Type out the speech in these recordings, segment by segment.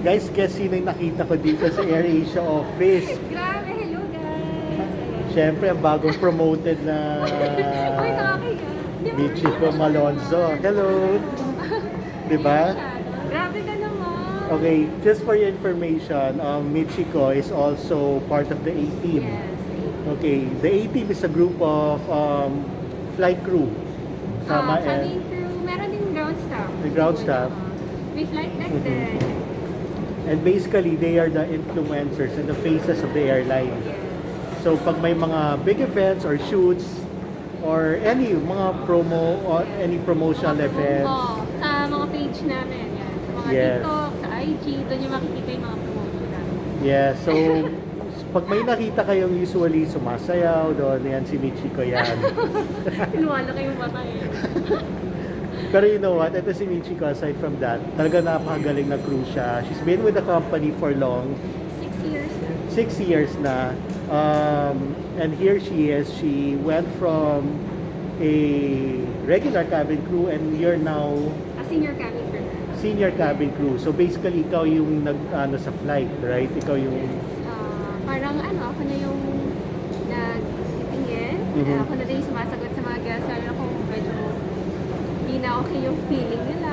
Guys, guess sino yung nakita ko dito sa AirAsia office? Grabe, hello guys! Siyempre, ang bagong promoted na Uy, nakakaya. Michiko Malonzo. Hello! Diba? Grabe ka naman! Okay, just for your information, Michiko is also part of the A-Team. Yes. Okay, the A-Team is a group of flight crew. Cabin crew, meron din ground staff. The ground staff. We flight deck din. And basically, they are the influencers and the faces of the airline. So, pag may mga big events or shoots, or any mga promo, or any promotional events. Sa mga page namin, yan. Sa mga TikTok, sa IG, doon yung makikita yung mga promotion namin. Yeah, so, pag may nakita kayong usually sumasayaw, doon yan si Michiko yan. Pinuwala kayong mata eh. Pero you know what, ito si Michiko, aside from that, talaga napakagaling na crew siya. She's been with the company for long. 6 years na. 6 years na. And here she is. She went from a regular cabin crew and you're now A senior cabin crew. senior cabin crew. So basically, ikaw yung nag-ano sa flight, right? Ikaw yung... Parang ako na yung nag-itingin. Ako na din yung sumasagot sa mga guests. Lalo kung medyo hindi na okay yung feeling nila.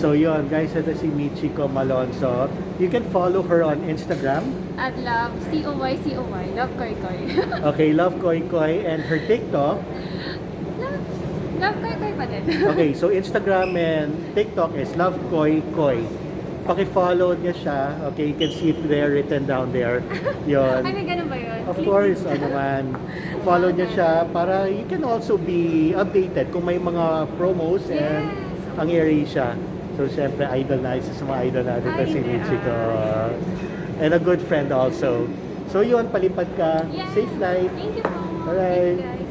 So yun, guys, ito si Michiko Malonzo. You can follow her on Instagram. At love, C-O-Y, love Koy Koy. Okay, love Koy Koy. And her TikTok. Love Koy Koy pa din. Okay, so Instagram and TikTok is love Koy Koy. Paki-follow niya siya. Okay, you can see it there, written down there. Yun. Ay, may ganun ba yun? Of course, naman. Follow niya siya para you can also be updated kung may mga promos and ang AirAsia. So, syempre, idol na isa sa mga idol natin ito si Michiko. And a good friend also. So, yun, palipad ka. Yeah. Safe flight. Thank you po. Alright. Thank you guys.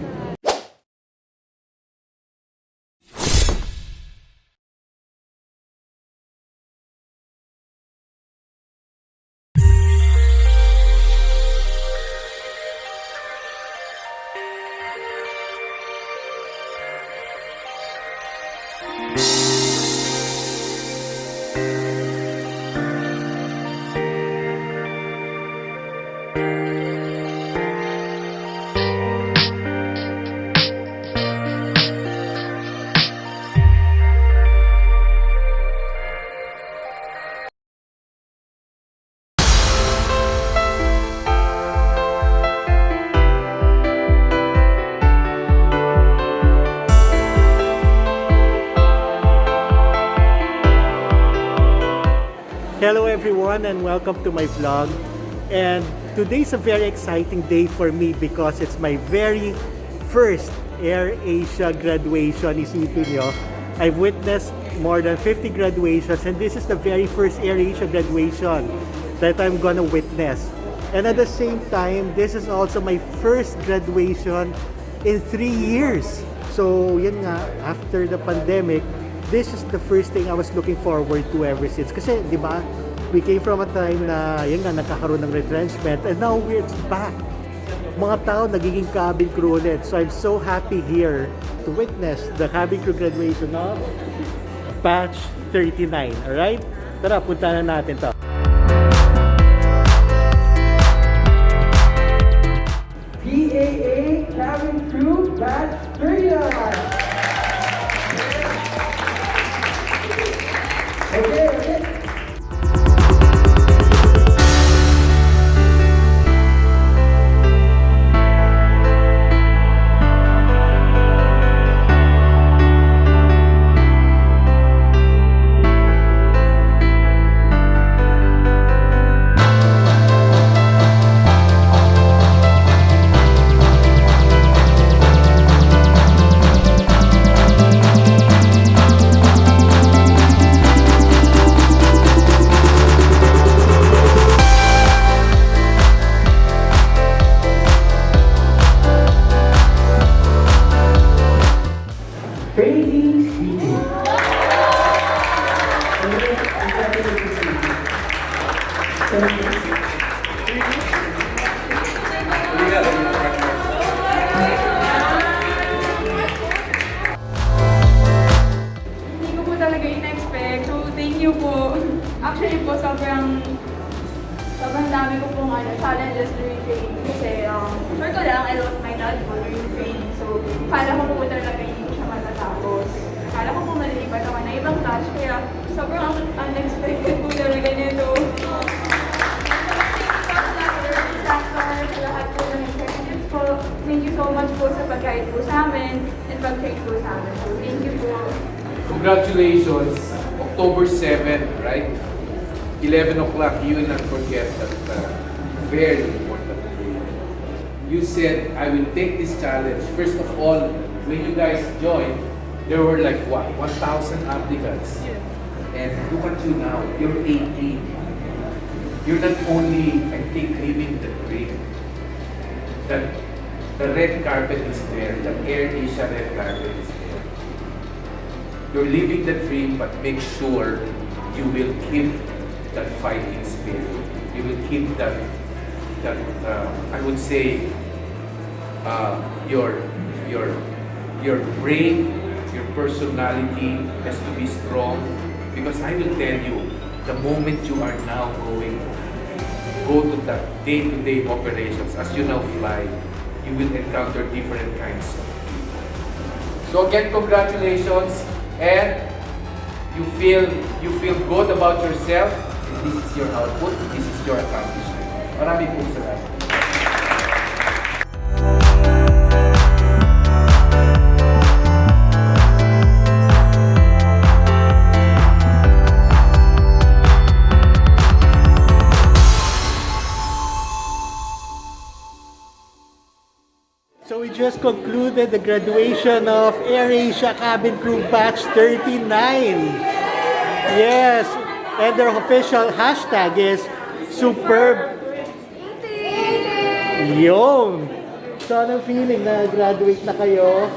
Hello everyone and welcome to my vlog. And today's a very exciting day for me because it's my very first AirAsia graduation. Isipin nyo, I've witnessed more than 50 graduations and this is the very first AirAsia graduation that I'm gonna witness. And at the same time, this is also my first graduation in 3 years. So yun nga, after the pandemic, this is the first thing I was looking forward to ever since. Kasi, di ba, we came from a time na, yun nga, nagkakaroon ng retrenchment, and now it's back. Mga tao nagiging cabin crew ulit. So I'm so happy here to witness the cabin crew graduation of Batch 39. Alright? Tara, punta na natin to. PAA Cabin Crew Batch 39. Okay. Hindi ko po talaga in-expect. So, thank you po. po. Actually po, sobrang dami ko pong challenges during training. Kasi, sure ko lang, I lost my dad po during training. So, kala ko po talaga hindi ko siya matatapos. Kala ko po malilipat ako na ibang batch. Kaya, sobrang unexpected po talaga nito. Thank you so much po sa pag-guide po sa amin and pag-train po sa amin. So, thank you po. Congratulations, October 7, right? 11 o'clock, you will not forget that very important day. You said, I will take this challenge. First of all, when you guys joined, there were like what, 1,000 applicants. And look at you now, you're 18. You're not only, I think, living the dream. That the red carpet is there, the AirAsia red carpet is there. You're living the dream, but make sure you will keep that fighting spirit. You will keep that I would say, your brain, your personality has to be strong. Because I will tell you, the moment you are now go to that day-to-day operations, as you now fly, you will encounter different kinds of people. So again, congratulations, and you feel good about yourself, and this is your output, this is your accomplishment. Maraming po salamat. So we just concluded the graduation of AirAsia Cabin Crew Batch 39. Yes, and their official hashtag is superb. Yun. So anong feeling na graduate na kayo?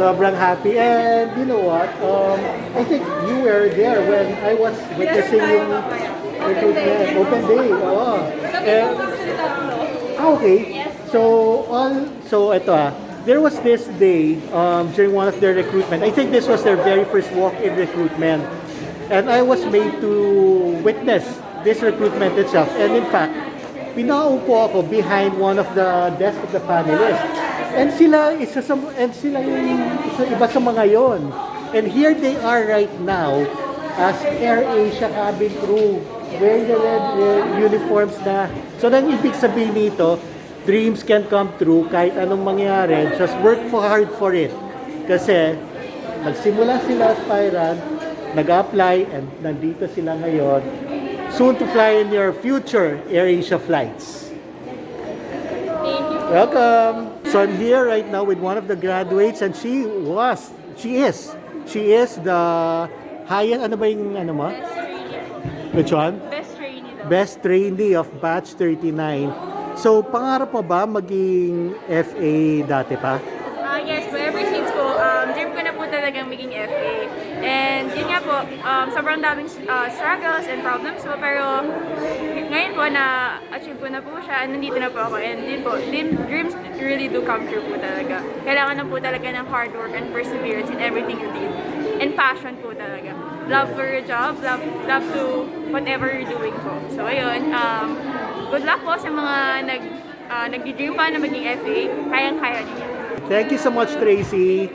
Sobrang happy. And you know what? I think you were there when I was witnessing yung recruitment. Open day. Oo. Okay. So ito there was this day during one of their recruitment. I think this was their very first walk-in recruitment. And I was made to witness this recruitment itself. And in fact, pinaupo ako behind one of the desk of the panelists. And sila yung iba sa mga yon. And here they are right now as AirAsia cabin crew, wearing the red uniforms na. So nang ibig sabihin nito, dreams can come true kahit anong mangyari. Just work hard for it. Kasi nagsimula sila aspirant, nag-apply, and nandito sila ngayon. Soon to fly in your future AirAsia flights. Thank you. Welcome. So I'm here right now with one of the graduates, and she is the highest, ano ba yung ano mo? Which one? Best trainee daw. Best trainee of batch 39. So pangarap mo ba maging FA dati pa? Yes po, ever since po, dream ko na po talagang maging FA. And yun nga po, sobrang daming struggles and problems po, pero ngayon po na-achieve ko na po siya, nandito na po ako. And din po, dreams really do come true po talaga. Kailangan na po talaga ng hard work and perseverance in everything you do. And passion po talaga. Love for your job, love to whatever you're doing po. So ayun, good luck po sa mga nag-dream pa na maging FA, kayang-kaya din yan. Thank you so much, Tracy.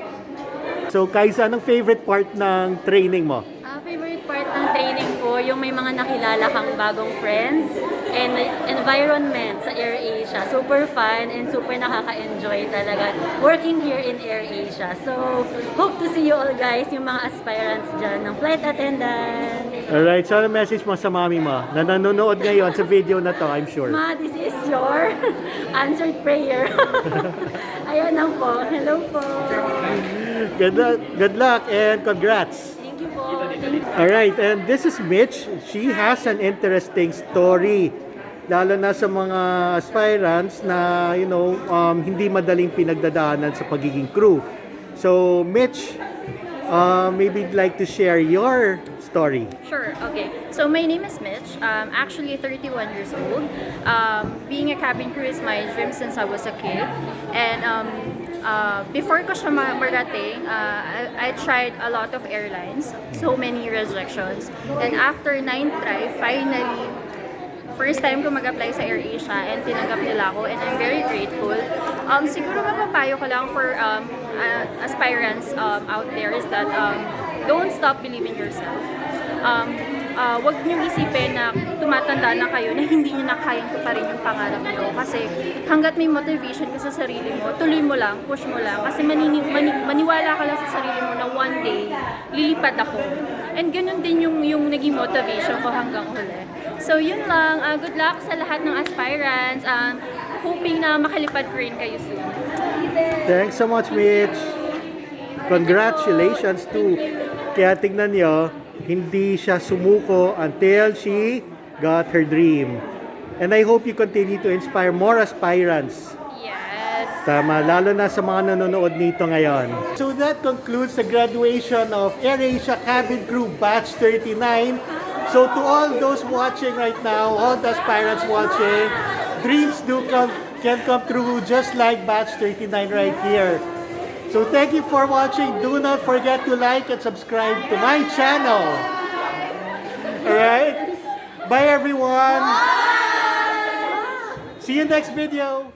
So, Kaisa, anong favorite part ng training mo? Favorite part ng training po, yung may mga nakilala kang bagong friends and environment sa AirAsia. Super fun and super nakaka-enjoy talaga working here in AirAsia. So, hope to see you all guys, yung mga aspirants dyan ng flight attendant. Alright, so ano message mo sa mami mo na nanonood ngayon sa video na to, I'm sure? Ma, this is your answered prayer. Ayun lang po. Hello po. Good luck and congrats. Thank you po. Alright, and this is Mitch. She has an interesting story. Lalo na sa mga aspirants na, hindi madaling pinagdadaanan sa pagiging crew. So, Mitch, maybe you'd like to share your story. Sure, okay. So my name is Mitch. I'm actually 31 years old. Being a cabin crew is my dream since I was a kid. And before ko siya marating, I tried a lot of airlines, so many rejections. And after 9th try, finally, first time ko mag-apply sa AirAsia and tinanggap nila ako and I'm very grateful. Siguro mapapayo ko lang for aspirants out there is that don't stop believing yourself. Huwag niyong isipin na tumatanda na kayo na hindi niyo na kayang tuparin yung pangarap niyo. Kasi hanggat may motivation ka sa sarili mo, tuloy mo lang, push mo lang. Kasi maniwala ka lang sa sarili mo na one day, lilipad ako. And ganun din yung naging motivation ko hanggang huli. So yun lang, good luck sa lahat ng aspirants. Hoping na makalipad ko rin kayo soon. Thanks so much, Mitch. Congratulations to. Kaya tignan nyo, hindi siya sumuko until she got her dream. And I hope you continue to inspire more aspirants. Yes. Tama, lalo na sa mga nanonood nito ngayon. So that concludes the graduation of AirAsia Cabin Crew Batch 39. So to all those watching right now, all the aspirants watching, dreams can come true just like Batch 39 right here. So thank you for watching. Do not forget to like and subscribe to my channel. Alright? Bye everyone. See you next video.